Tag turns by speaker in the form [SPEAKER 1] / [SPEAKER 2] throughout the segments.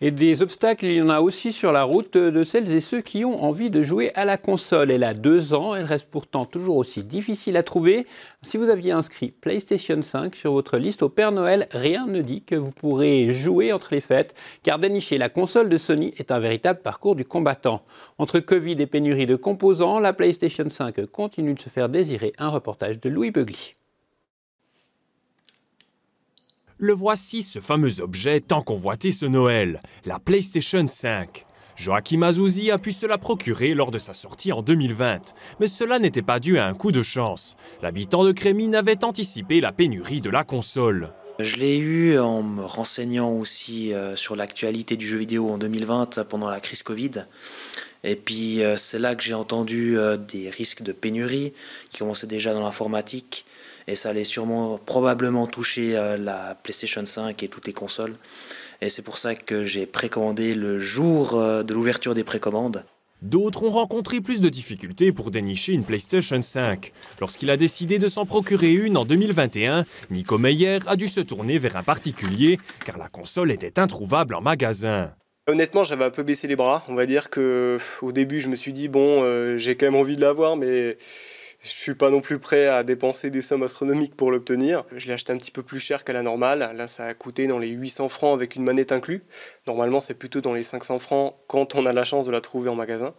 [SPEAKER 1] Et des obstacles, il y en a aussi sur la route de celles et ceux qui ont envie de jouer à la console. Elle a 2 ans, elle reste pourtant toujours aussi difficile à trouver. Si vous aviez inscrit PlayStation 5 sur votre liste au Père Noël, rien ne dit que vous pourrez jouer entre les fêtes, car dénicher la console de Sony est un véritable parcours du combattant. Entre Covid et pénurie de composants, la PlayStation 5 continue de se faire désirer. Un reportage de Louis Beugly.
[SPEAKER 2] Le voici, ce fameux objet tant convoité ce Noël, la PlayStation 5. Joachim Azouzi a pu se la procurer lors de sa sortie en 2020. Mais cela n'était pas dû à un coup de chance. L'habitant de Crémine avait anticipé la pénurie de la console.
[SPEAKER 3] Je l'ai eu en me renseignant aussi sur l'actualité du jeu vidéo en 2020 pendant la crise Covid. Et puis c'est là que j'ai entendu des risques de pénurie qui commençaient déjà dans l'informatique. Et ça allait probablement toucher la PlayStation 5 et toutes les consoles. Et c'est pour ça que j'ai précommandé le jour de l'ouverture des précommandes.
[SPEAKER 2] D'autres ont rencontré plus de difficultés pour dénicher une PlayStation 5. Lorsqu'il a décidé de s'en procurer une en 2021, Nico Meyer a dû se tourner vers un particulier car la console était introuvable en magasin.
[SPEAKER 4] Honnêtement, j'avais un peu baissé les bras. On va dire qu'au début, je me suis dit, bon, j'ai quand même envie de l'avoir, mais je suis pas non plus prêt à dépenser des sommes astronomiques pour l'obtenir. Je l'ai acheté un petit peu plus cher qu'à la normale. Là, ça a coûté dans les 800 francs avec une manette inclus. Normalement, c'est plutôt dans les 500 francs quand on a la chance de la trouver en magasin.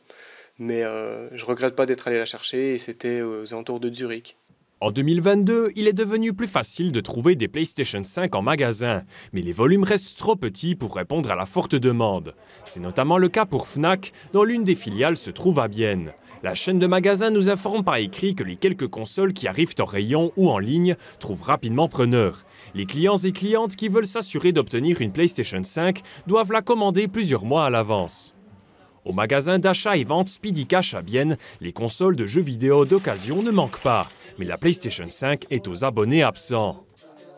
[SPEAKER 4] Mais je regrette pas d'être allé la chercher et c'était aux alentours de Zurich.
[SPEAKER 2] En 2022, il est devenu plus facile de trouver des PlayStation 5 en magasin, mais les volumes restent trop petits pour répondre à la forte demande. C'est notamment le cas pour Fnac, dont l'une des filiales se trouve à Bienne. La chaîne de magasins nous informe par écrit que les quelques consoles qui arrivent en rayon ou en ligne trouvent rapidement preneur. Les clients et clientes qui veulent s'assurer d'obtenir une PlayStation 5 doivent la commander plusieurs mois à l'avance. Au magasin d'achat et vente Speedy Cash à Bienne, les consoles de jeux vidéo d'occasion ne manquent pas. Mais la PlayStation 5 est aux abonnés absents.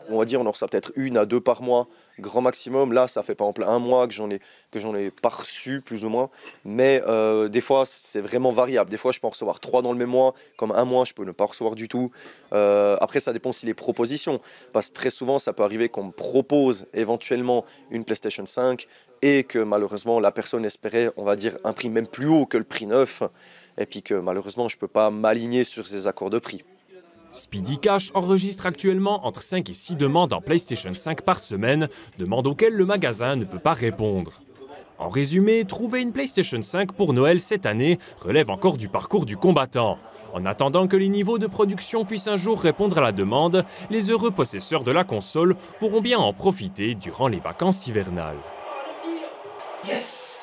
[SPEAKER 5] On va dire on en reçoit peut-être 1 à 2 par mois, grand maximum. Là, ça fait par exemple 1 mois que j'en ai pas reçu, plus ou moins. Mais des fois, c'est vraiment variable. Des fois, je peux en recevoir 3 dans le même mois. Comme un mois, je peux ne pas recevoir du tout. Après, ça dépend aussi des propositions. Parce que très souvent, ça peut arriver qu'on me propose éventuellement une PlayStation 5 et que malheureusement, la personne espérait, on va dire, un prix même plus haut que le prix neuf. Et puis que malheureusement, je ne peux pas m'aligner sur ces accords de prix.
[SPEAKER 2] Speedy Cash enregistre actuellement entre 5 et 6 demandes en PlayStation 5 par semaine, demandes auxquelles le magasin ne peut pas répondre. En résumé, trouver une PlayStation 5 pour Noël cette année relève encore du parcours du combattant. En attendant que les niveaux de production puissent un jour répondre à la demande, les heureux possesseurs de la console pourront bien en profiter durant les vacances hivernales.
[SPEAKER 3] Yes!